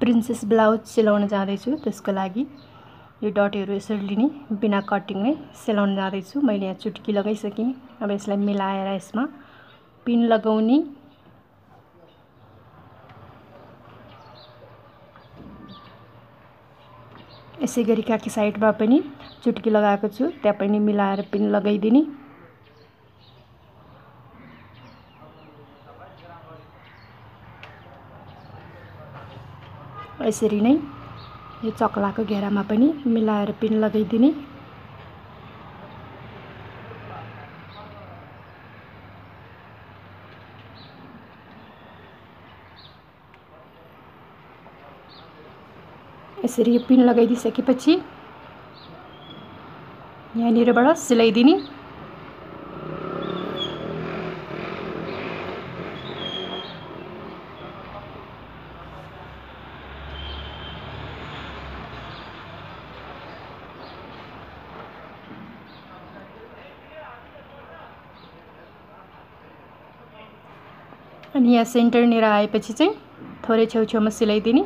Princess blouse सिलाउन जाँदैछु। त्यसको लागि यो डटहरू यसरी लिने, बिना कटिङ नै सिलाउन जाँदैछु। मैले यहाँ चुटकी लगाइसकेँ। अब यसलाई मिलाएर यसमा पिन लगाउने। यसै गरी काकी साइडमा पनि चुटकी लगाएको छु, त्यहाँ पनि मिलाएर पिन लगाइदिने। यसरी नै यो चक्लाको घेरामा पनि मिलाएर पिन लगाइदिने। यसरी यो पिन लगाइदिसकेपछि यहाँनिरबाट सिलाइदिने। अनि यहाँ सेन्टरनिर आएपछि चाहिँ थोरै छेउछेउमा सिलाइदिने।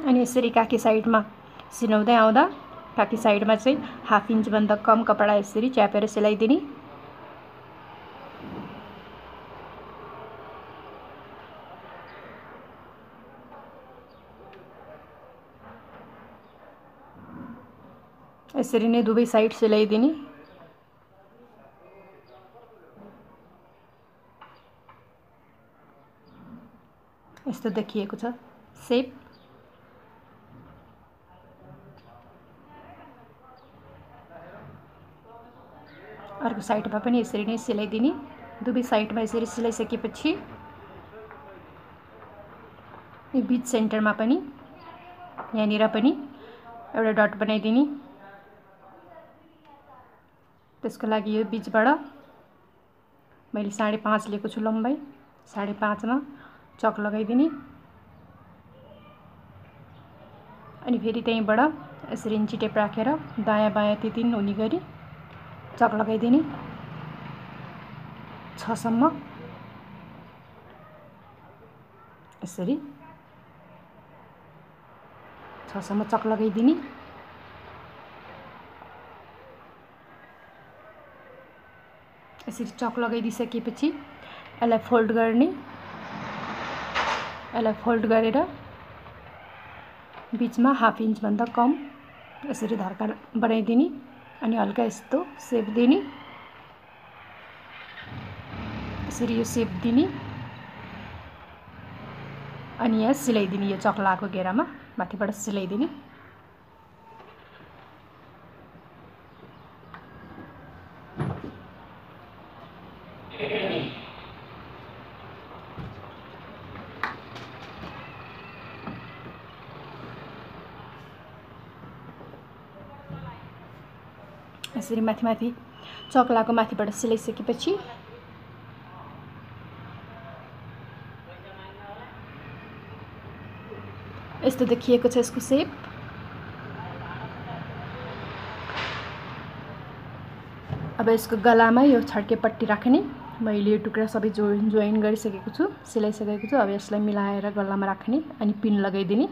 अनि यसरी काकी साइडमा सिलाउँदै आउँदा काकी साइडमा चाहिँ हाफ इन्च भन्दा कम कपडा यसरी च्यापेर सिलाइदिने। यसरी नै दुवै साइड सिलाइदिने। यस्तो देखिएको छ सेप। अर्को साइडमा पनि यसरी नै सिलाइदिने। दुवै साइडमा यसरी सिलाइसकेपछि यो बीच सेन्टरमा पनि यहाँनिर पनि एउटा डट बनाइदिने। त्यसको लागि यो बीचबाट मैले 5.5 लिएको छु लम्बाइ। 5.5 मा चक लगाइदिने। अनि फेरि त्यहीँबाट यसरी इन्ची टेप राखेर दायाँ बायाँ तिन हुने गरी चक लगाइदिने 6 सम्म। यसरी 6 सम्म चक लगाइदिने। यसरी चक लगाइदिसकेपछि यसलाई फोल्ड गर्ने। यसलाई फोल्ड गरेर बीचमा हाफ इन्च भन्दा कम यसरी धर्का बनाइदिने। अनि हल्का यस्तो सेप दिने। यसरी यो सेप दिने। अनि यहाँ सिलाइदिने। यो चक्लाको घेरामा माथिबाट सिलाइदिने। यसरी माथि चक्लाको माथिबाट सिलाइसकेपछि यस्तो देखिएको छ यसको सेप। अब यसको गलामा यो छड्के पट्टी राख्ने। मैले यो टुक्रा सबै जोइन गरिसकेको छु, सिलाइसकेको छु। अब यसलाई मिलाएर गलामा राख्ने अनि पिन लगाइदिने।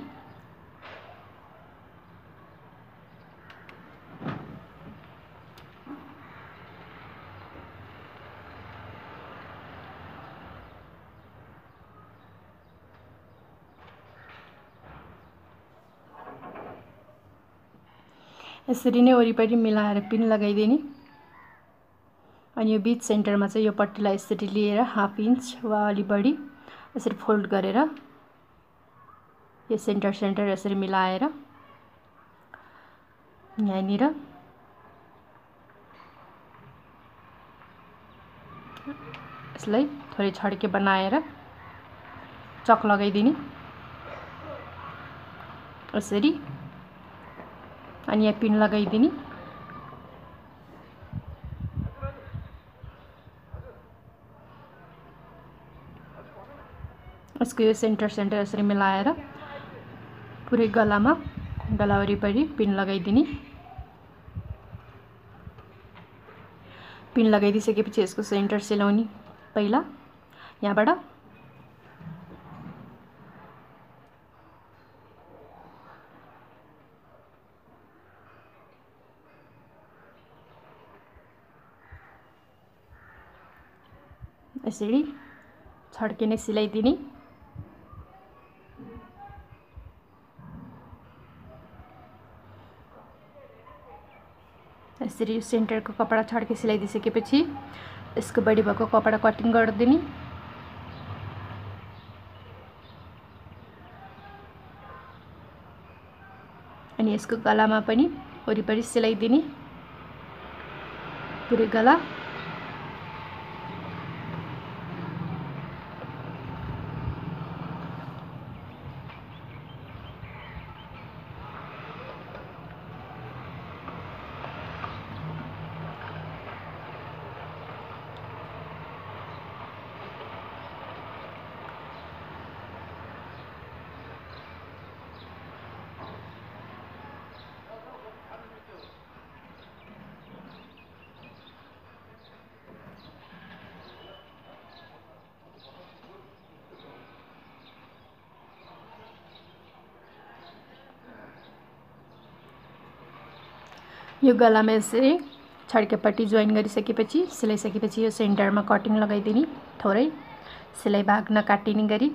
यसरी नै वरिपरि मिलाएर पिन लगाइदिने। अनि यो बीच सेन्टरमा चाहिँ यो पट्टीलाई यसरी लिएर हाफ इन्च वा अलि बढी यसरी फोल्ड गरेर यो सेन्टर यसरी मिलाएर यहाँनिर यसलाई थोरै छड्के बनाएर चक लगाइदिने यसरी। अनि यहाँ पिन लगाइदिने। यसको यो सेन्टर यसरी मिलाएर पुरै गला वरिपरि पिन लगाइदिने। पिन लगाइदिसकेपछि यसको सेन्टर सिलाउने पहिला यहाँबाट। यसरी छड्के सिलाइदिने। यसरी सेन्टरको कपडा छड्के सिलाइदिसकेपछि यसको बडी भएको कपडा कटिङ गरिदिने। अनि यसको गलामा पनि वरिपरि सिलाइदिने पुरै गला। यो गलामा यसरी छड्केपट्टि जोइन गरिसकेपछि सिलाइसकेपछि यो सेन्टरमा कटिङ लगाइदिने थोरै सिलाइ भाग नकाटिने गरी।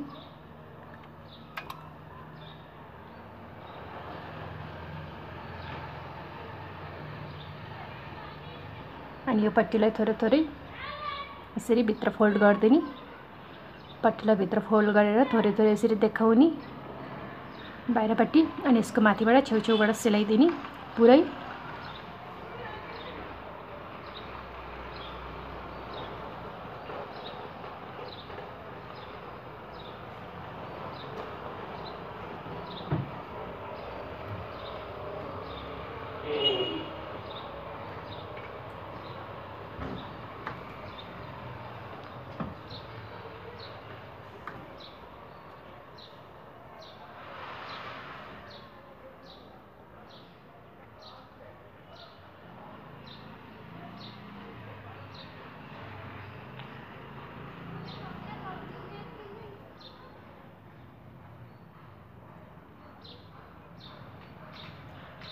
अनि यो पट्टीलाई थोरै यसरी भित्र फोल्ड गरिदिने। पट्टीलाई भित्र फोल्ड गरेर थोरै यसरी देखाउने बाहिरपट्टि। अनि यसको माथिबाट छेउछेउबाट सिलाइदिने पुरै।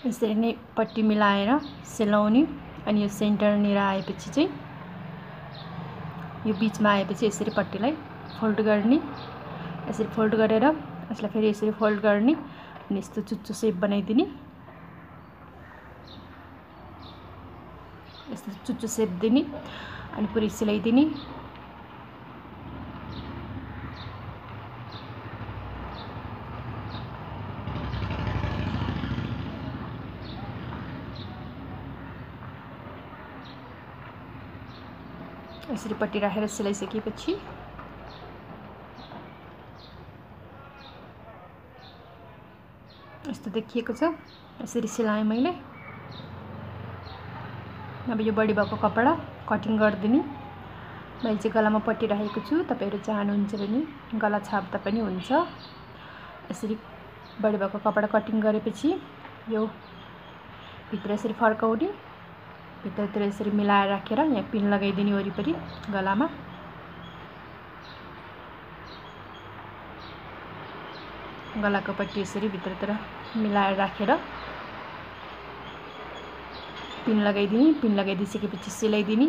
यसरी नै पट्टी मिलाएर सिलाउने। अनि यो सेन्टरनिर आएपछि चाहिँ यो बीचमा आएपछि यसरी पट्टीलाई फोल्ड गर्ने। यसरी फोल्ड गरेर यसलाई फेरि यसरी फोल्ड गर्ने अनि यस्तो चुच्चो शेप बनाइदिने। यस्तो चुच्चो शेप दिने अनि पुरै सिलाइदिने। यसरी पट्टी राखेर सिलाइसकेपछि यस्तो देखिएको छ। यसरी सिलाएँ मैले। अब यो बडी भएको कपडा कटिङ गरिदिने। मैले चाहिँ गलामा पट्टी राखेको छु, तपाईहरु चाहनुहुन्छ भने गला छाप्दा पनि हुन्छ। यसरी बडी भएको कपडा कटिङ गरेपछि यो भित्र यसरी फर्काउने, भित्रतिर यसरी मिलाएर राखेर यहाँ पिन लगाइदिने वरिपरि गलामा। गलाको पट्टी यसरी भित्रतिर मिलाएर राखेर पिन लगाइदिने। पिन लगाइदिसकेपछि सिलाइदिने।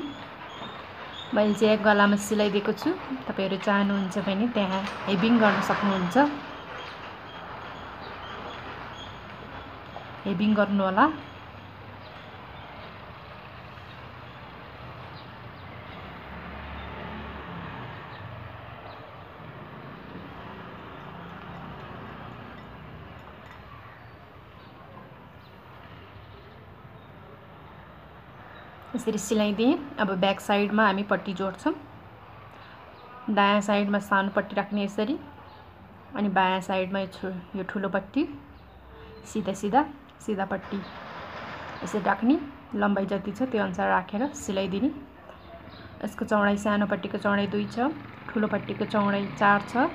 मैले चाहिँ गलामा सिलाइदिएको छु, तपाईहरु चाहनुहुन्छ भने त्यहाँ हेबिङ गर्न सक्नुहुन्छ। हेबिङ गर्नु होला। यसरी सिलाइदिए। अब ब्याक साइडमा हामी पट्टी जोड्छौं। दायाँ साइडमा सानो पट्टी राख्ने यसरी, अनि बायाँ साइडमा यो ठुलो पट्टी सीधा सीधा सीधा पट्टी यसरी राख्ने। लम्बाई जति छ त्यो अनुसार राखेर सिलाइदिने। यसको चौडाइ सानो पट्टीको चौडाइ 2 छ, ठुलो पट्टीको चौडाइ 4 छ।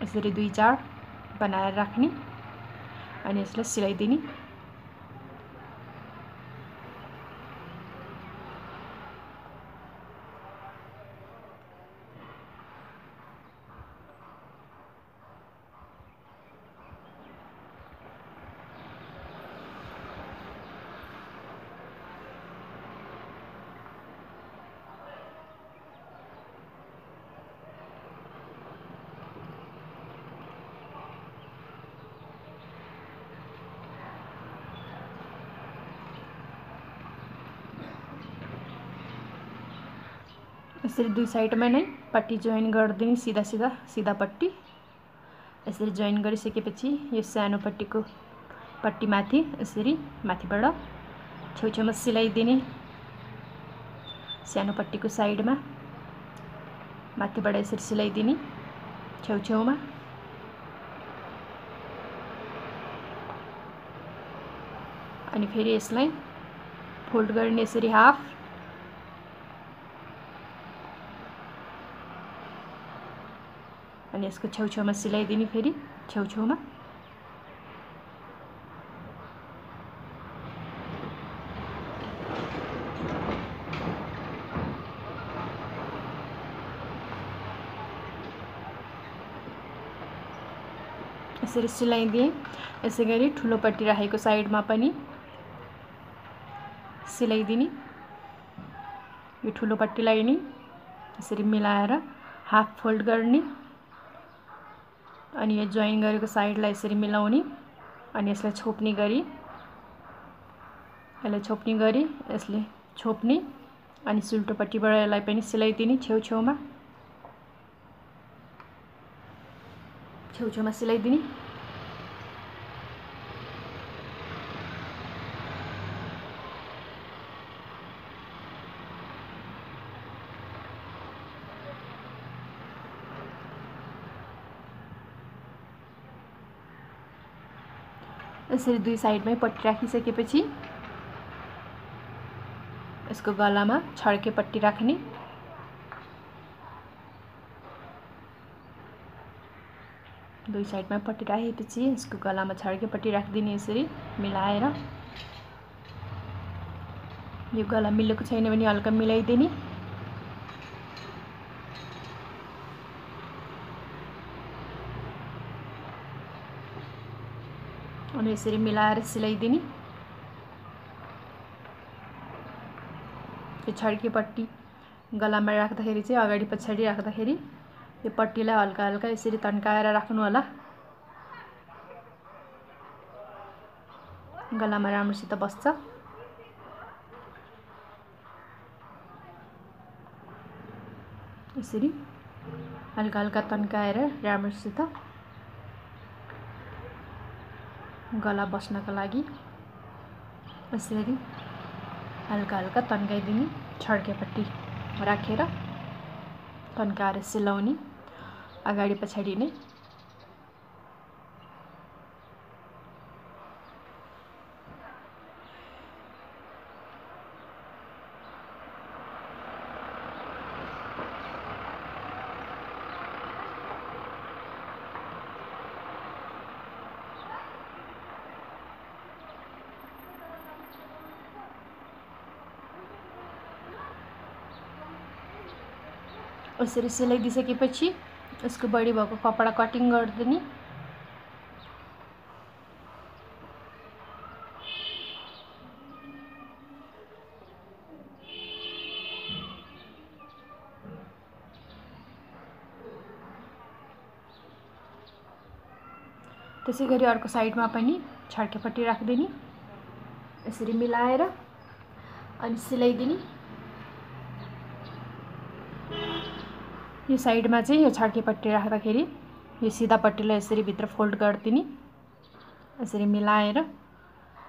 यसरी 2-4 बनाएर राख्ने अनि यसलाई सिलाइदिने। यसरी 2 साइडमा नै पट्टी जोइन गरिदिने, सिधा पट्टी। यसरी जोइन गरिसकेपछि यो सानो पट्टीको पट्टीमाथि यसरी माथिबाट छेउछेउमा सिलाइदिने। सानो पट्टीको साइडमा माथिबाट यसरी सिलाइदिने छेउछेउमा। अनि फेरि यसलाई फोल्ड गर्ने यसरी हाफ। अनि यसको छेउछेउमा सिलाइदिने फेरि छेउछेउमा। यसरी सिलाइदिए। यसै गरी ठुलो पट्टी राखेको साइडमा पनि सिलाइदिने। यो ठुलो पट्टीलाई नि यसरी मिलाएर हाफ फोल्ड गर्ने अनि यो जोइन गरेको साइडलाई यसरी मिलाउने अनि यसलाई छोप्ने गरी यसले छोप्ने अनि सुल्टोपट्टिबाट यसलाई पनि सिलाइदिने छेउछेउमा सिलाइदिने। यसरी 2 साइडमै पट्टी राखिसकेपछि यसको गलामा छड्के पट्टी राख्ने। दुई साइडमा पट्टी राखेपछि यसको गलामा छड्के पट्टी राखिदिने यसरी मिलाएर। यो गला मिलेको छैन भने हल्का मिलाइदिने। अनि यसरी मिलाएर सिलाइदिने। यो छड्के पट्टी गलामा राख्दाखेरि चाहिँ अगाडि पछाडि राख्दाखेरि यो पट्टीलाई हल्का हल्का यसरी तन्काएर राख्नु होला। गलामा राम्रोसित बस्छ। यसरी हल्का हल्का तन्काएर राम्रोसित गला बस्नको लागि यसरी हल्का हल्का तन्काइदिने। छड्के पट्टी राखेर तन्काएर सिलाउने अगाडि पछाडि नै। यसरी सिलाइदिसकेपछि यसको बढी भएको कपडा कटिङ गरिदिने। त्यसैगरी अर्को साइडमा पनि छड्के पट्टी राखिदिने। यसरी मिलाएर अनि सिलाइदिने। यो साइडमा चाहिँ यो छड्के पट्टी राख्दाखेरि यो सिधा पट्टीलाई यसरी भित्र फोल्ड गरिदिने यसरी मिलाएर।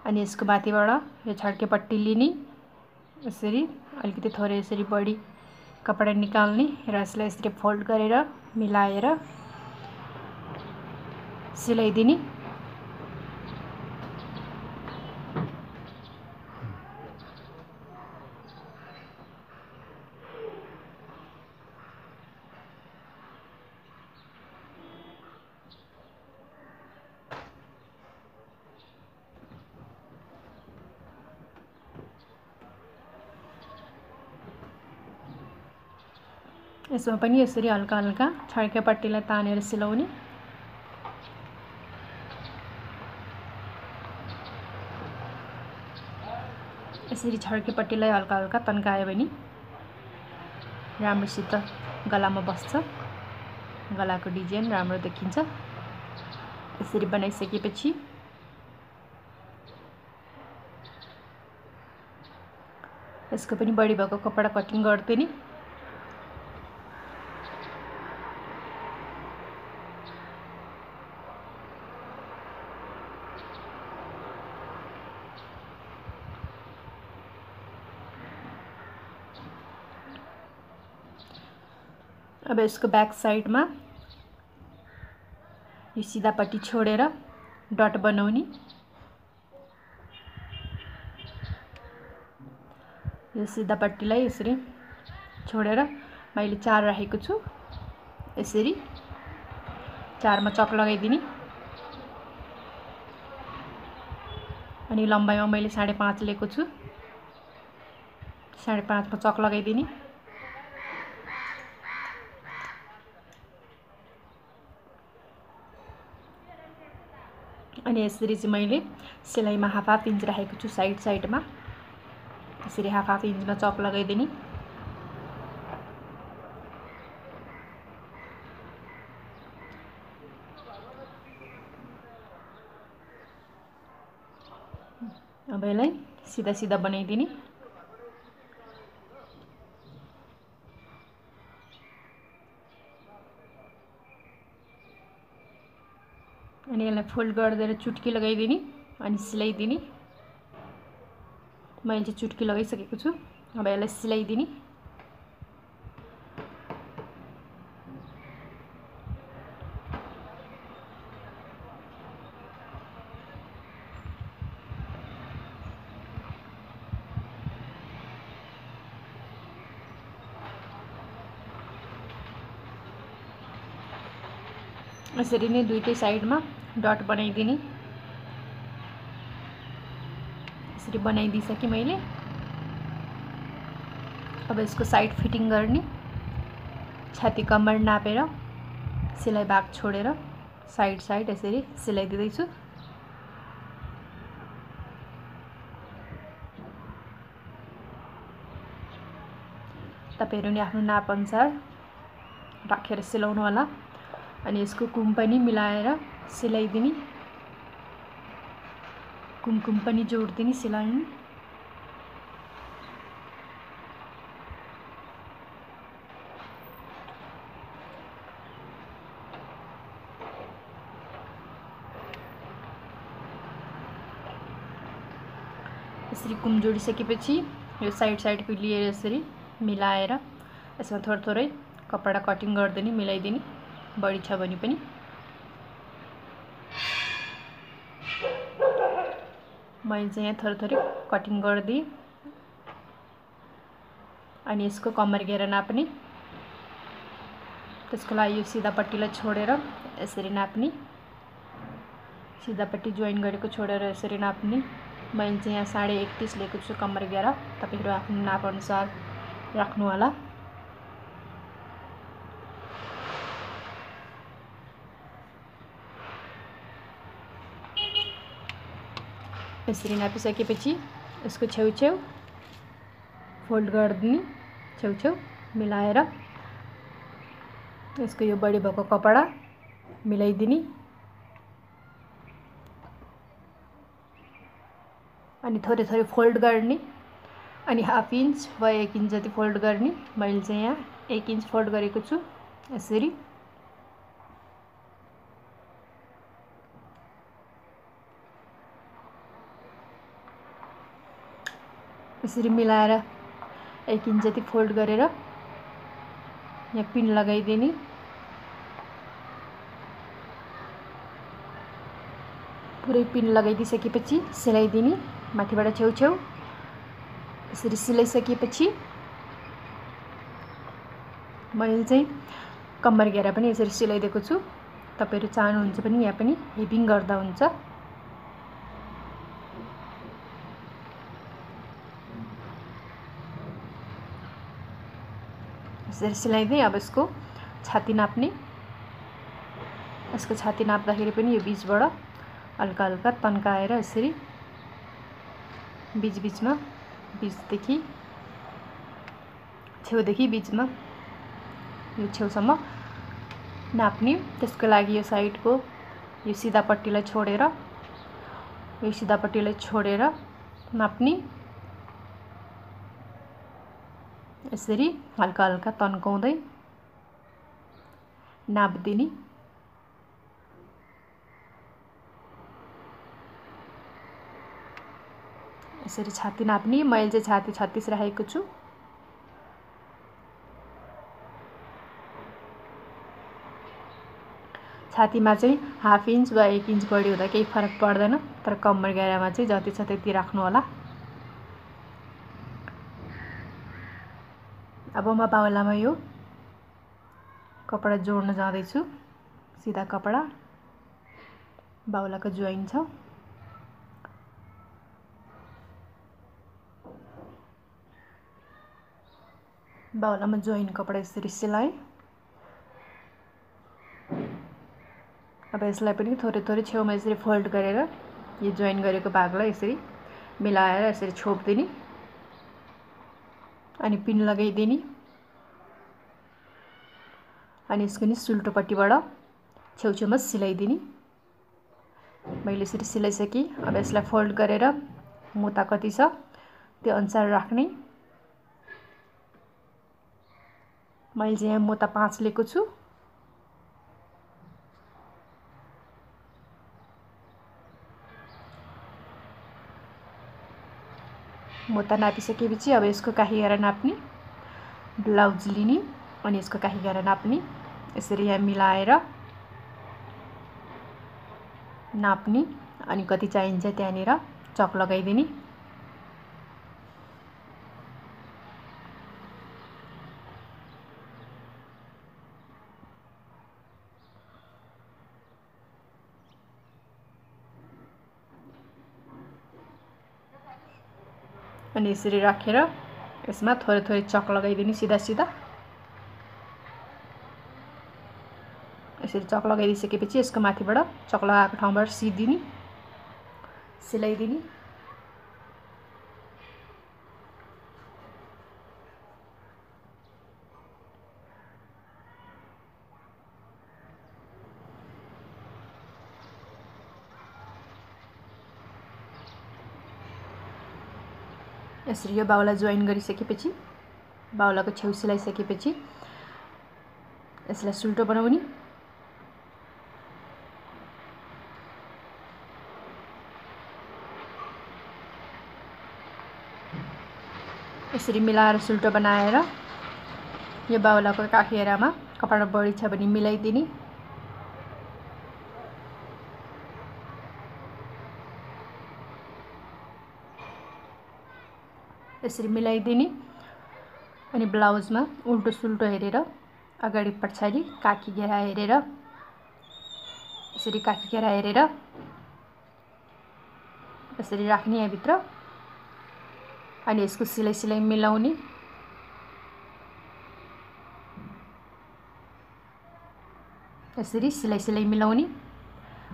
अनि यसको माथिबाट यो छड्के पट्टी लिने यसरी अलिकति थोरै यसरी बढी कपडा निकाल्ने र यसलाई यसरी फोल्ड गरेर मिलाएर सिलाइदिने। यसमा पनि यसरी हल्का हल्का छड्के पट्टीलाई तानेर सिलाउने। यसरी छड्के पट्टीलाई हल्का हल्का तन्कायो भने राम्रोसित गलामा बस्छ, गलाको डिजाइन राम्रो देखिन्छ। यसरी बनाइसकेपछि यसको पनि बढी भएको कपडा कटिङ गर्दिने। अब यसको ब्याक साइडमा यो सिधा पट्टी छोडेर डट बनाउने। यो सिधा पट्टीलाई यसरी छोडेर मैले 4 राखेको छु। यसरी 4 मा चक लगाइदिने अनि लम्बाइमा मैले 5.5 लिएको छु। 5.5 मा चक लगाइदिने। अनि यसरी चाहिँ मैले सिलाइमा हाफ इन्च राखेको छु साइडमा। यसरी हाफ इन्चमा चक लगाइदिने। अब यसलाई सिधा सिधा बनाइदिने। अनि यसलाई फोल्ड गरेर चुट्की लगाइदिने अनि सिलाइदिने। मैले चाहिँ चुट्की लगाइसकेको छु। अब यसलाई सिलाइदिने। यसरी नै दुईटै साइडमा डट बनाइदिने। यसरी बनाइदिसकेँ मैले। अब यसको साइड फिटिङ गर्ने। छाती कम्मर नापेर सिलाइ भाग छोडेर साइड यसरी सिलाइदिँदै छु। तपाईहरु नि आफ्नो नाप अनुसार राखेर सिलाउनु होला। अनि यसको कुम पनि मिलाएर सिलाइदिने। कुम पनि जोड्दिने सिलाउनु। यसरी कुम जोडिसकेपछि यो साइडको लिएर यसरी मिलाएर यसमा थोरै कपडा कटिङ गर्दिने, मिलाइदिने। बढी छ भने पनि मैले चाहिँ यहाँ थोरै कटिङ गर्दिए। अनि यसको कम्मर घेरा नाप्ने। त्यसको लागि यो सिधा पट्टीलाई छोडेर यसरी नाप्ने। सिधा पट्टी जोइन गरेको छोडेर यसरी नाप्ने। मैले चाहिँ यहाँ 31.5 लिएको छु कम्मर घेरा। तपाईहरु आफ्नो नाप अनुसार राख्नु होला। यसरी नापिसकेपछि यसको छेउछेउ फोल्ड गर्दिने। छेउछेउ मिलाएर यसको यो बढी भएको कपडा मिलाइदिने। अनि थोरै फोल्ड गर्ने। अनि हाफ इन्च वा 1 इन्च जति फोल्ड गर्ने। मैले चाहिँ यहाँ 1 इन्च फोल्ड गरेको छु। यसरी मिलाएर 1 इन्च जति फोल्ड गरेर यहाँ पिन लगाइदिने। पुरै पिन लगाइदिसकेपछि सिलाइदिने माथिबाट छेउछेउ। यसरी सिलाइसकेपछि मैले चाहिँ कम्मर घेरा पनि यसरी सिलाइदिएको छु। तपाईहरु चाहनुहुन्छ भने यहाँ पनि हेभिङ गर्दा हुन्छ। यसरी सिलाइदिएँ। अब यसको छाती नाप्ने। यसको छाती नाप्दाखेरि पनि यो बीचबाट हल्का हल्का तन्काएर यसरी बीचमा बीचदेखि छेउदेखि बीचमा यो छेउसम्म नाप्ने। त्यसको लागि यो साइडको यो सिधा पट्टीलाई छोडेर नाप्ने। यसरी हल्का हल्का तन्काउँदै नाप्दिने। यसरी छाती नाप्ने। मैले चाहिँ छाती 36 राखेको छु। छातीमा चाहिँ हाफ इन्च वा 1 इन्च बढी हुँदा केही फरक पर्दैन, तर कम्मर घेरामा चाहिँ जति छ त्यति राख्नु होला। अब म बाहुलामा यो कपडा जोड्न जाँदैछु। सिधा कपडा बाहुलाको जोइन छ। बाहुलामा जोइन कपडा यसरी सिलाएँ। अब यसलाई पनि थोरै थोरै छेउमा यसरी फोल्ड गरेर यो जोइन गरेको भागलाई यसरी मिलाएर यसरी छोप्दिने अनि पिन लगाइदिने। अनि यसको नि सुल्टोपट्टिबाट छेउछेउमा सिलाइदिने। मैले यसरी सिलाइसकेँ। अब यसलाई फोल्ड गरेर मुता कति छ त्यो अनुसार राख्ने। मैले चाहिँ यहाँ मुता 5 लिएको छु। मुता नापिसकेपछि अब यसको काखी घेरा नाप्ने। ब्लाउज लिने अनि यसको काखी घेरा नाप्ने। यसरी यहाँ मिलाएर नाप्ने अनि कति चाहिन्छ त्यहाँनिर चक लगाइदिने। अनि यसरी राखेर यसमा थोरै थोरै चक लगाइदिने सिधा सिधा। यसरी चक लगाइदिसकेपछि यसको माथिबाट चक लगाएको ठाउँबाट सिदिने, सिलाइदिने। यसरी यो बाहुला जोइन गरिसकेपछि बाहुलाको छेउ सिलाइसकेपछि यसलाई सुल्टो बनाउने। यसरी मिलाएर सुल्टो बनाएर यो बाहुलाको काखी घेरामा कपडा बढी छ भने मिलाइदिने। यसरी मिलाइदिने अनि ब्लाउजमा उल्टो सुल्टो हेरेर अगाडि पछाडि काखी घेरा हेरेर यसरी काखी घेरा हेरेर यसरी राख्ने यहाँ भित्र। अनि यसको सिलाइ मिलाउने। यसरी सिलाइ मिलाउने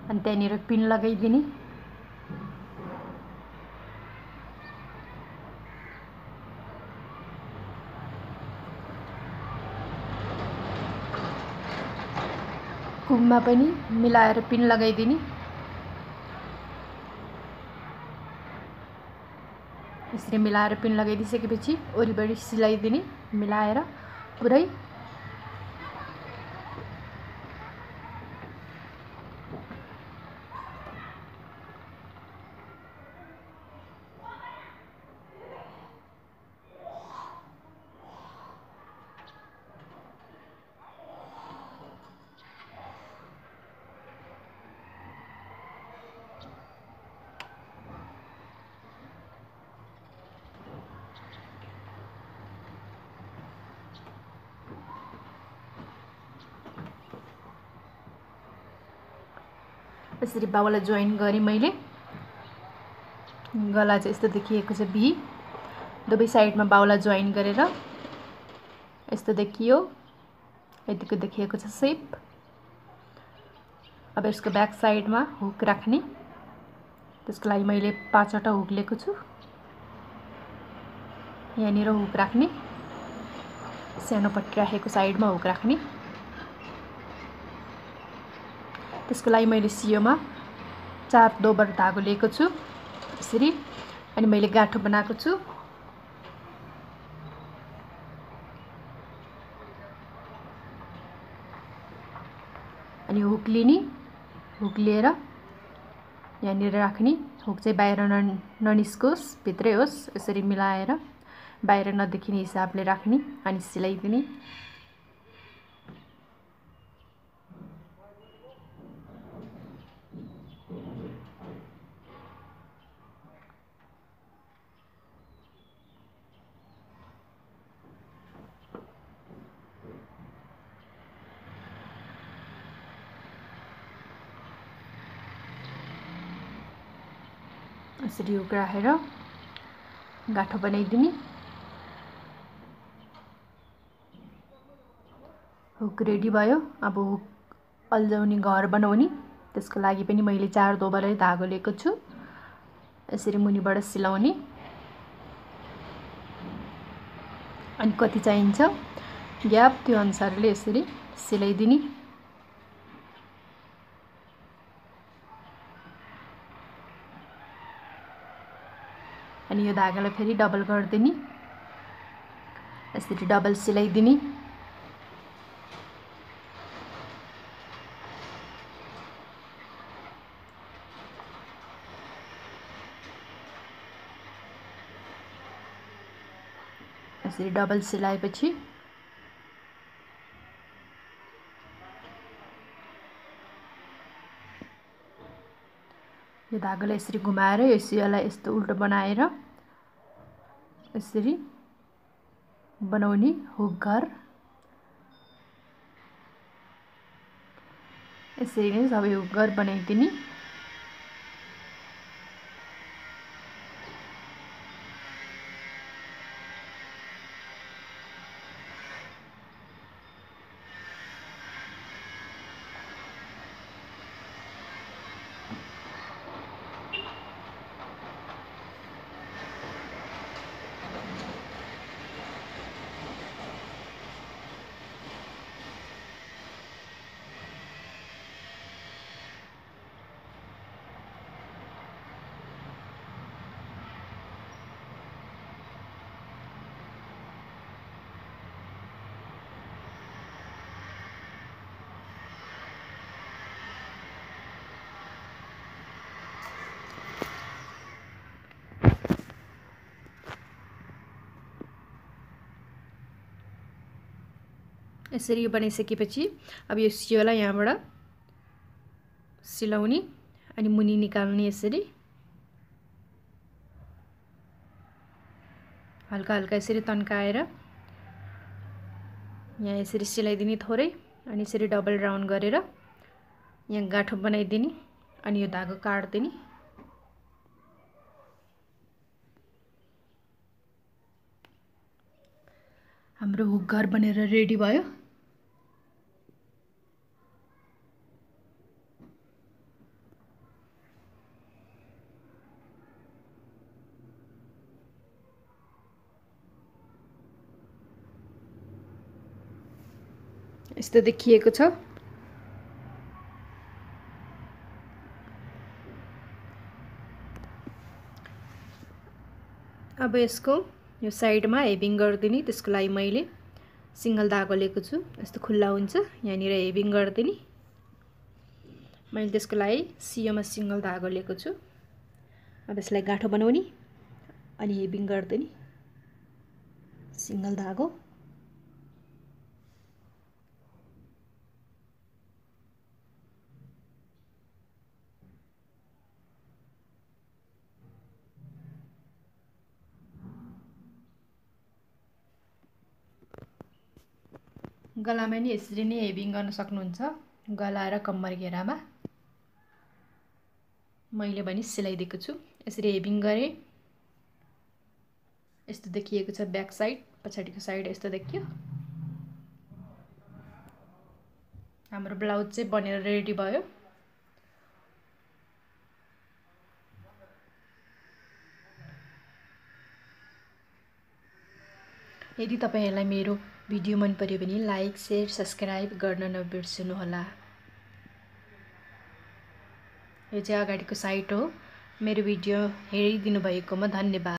अनि त्यहाँनिर पिन लगाइदिने। कुममा पनि मिलाएर पिन लगाइदिने। यसरी मिलाएर पिन लगाइदिसकेपछि वरिपरि सिलाइदिने मिलाएर पुरै। यसरी बाहुला जोइन गरेँ मैले। गला चाहिँ यस्तो देखिएको छ भी। दुवै साइडमा बाहुला जोइन गरेर यस्तो देखियो, यतिको देखिएको छ सेप। अब यसको ब्याक साइडमा हुक राख्ने, त्यसको लागि मैले 5 वटा हुक लिएको छु। यहाँनिर हुक राख्ने, सानो पट्टी राखेको साइडमा हुक राख्ने। त्यसको लागि मैले सियोमा 4 दोबर धागो लिएको छु यसरी, अनि मैले गाँठो बनाएको छु। अनि हुक लिने, हुक लिएर यहाँनिर राख्ने, हुक चाहिँ बाहिर ननिस्कोस्, भित्रै होस्, यसरी मिलाएर बाहिर नदेखिने हिसाबले राख्ने अनि सिलाइदिने। यसरी हुक राखेर गाँठो बनाइदिने। हुक रेडी भयो। अब हुक अल्झाउने घर बनाउने, त्यसको लागि पनि मैले 4 दोबरै धागो लिएको छु। यसरी मुनिबाट सिलाउने, अनि कति चाहिन्छ ग्याप त्यो अनुसारले यसरी सिलाइदिने। अनि यो धागालाई फेरि डबल गरिदिने, यसरी डबल सिलाइदिने। यसरी डबल सिलाएपछि यो धागालाई यसरी घुमाएर यो सियोलाई यस्तो उल्टो बनाएर यसरी बनाउने हुक घर। यसरी नै सबै हुक घर बनाइदिने। यसरी यो बनाइसकेपछि अब यो सियोलाई यहाँबाट सिलाउने अनि मुनि निकाल्ने। यसरी हल्का हल्का यसरी तन्काएर यहाँ यसरी सिलाइदिने थोरै, अनि यसरी डबल राउन्ड गरेर यहाँ गाँठो बनाइदिने अनि यो धागो काट्दिने। हाम्रो हुक घर बनेर रेडी भयो। यस्तो देखिएको छ। अब यसको यो साइडमा हेभिङ गरिदिने, त्यसको लागि मैले सिंगल धागो लिएको छु। यस्तो खुल्ला हुन्छ, यहाँनिर हेभिङ गरिदिने। मैले त्यसको लागि सियोमा सिंगल धागो लिएको छु। अब यसलाई गाँठो बनाउने अनि हेभिङ गरिदिने सिंगल धागो। गलामा नि यसरी नै हेभिङ गर्न सक्नुहुन्छ, गला र कम्मर घेरामा। मैले पनि सिलाइदिएको छु। यसरी हेभिङ गरे यस्तो देखिएको छ। ब्याक साइड, पछाडिको साइड यस्तो देखियो। हाम्रो ब्लाउज चाहिँ बनेर रेडी भयो। यदि तपाईहरुलाई मेरो भिडियो मन पर्यो भने लाइक, शेयर, सब्स्क्राइब गर्न नबिर्सनु होला। यो चाहिँ अगाडिको साइड हो। मेरो भिडियो हेरिदिनु भएकोमा धन्यवाद।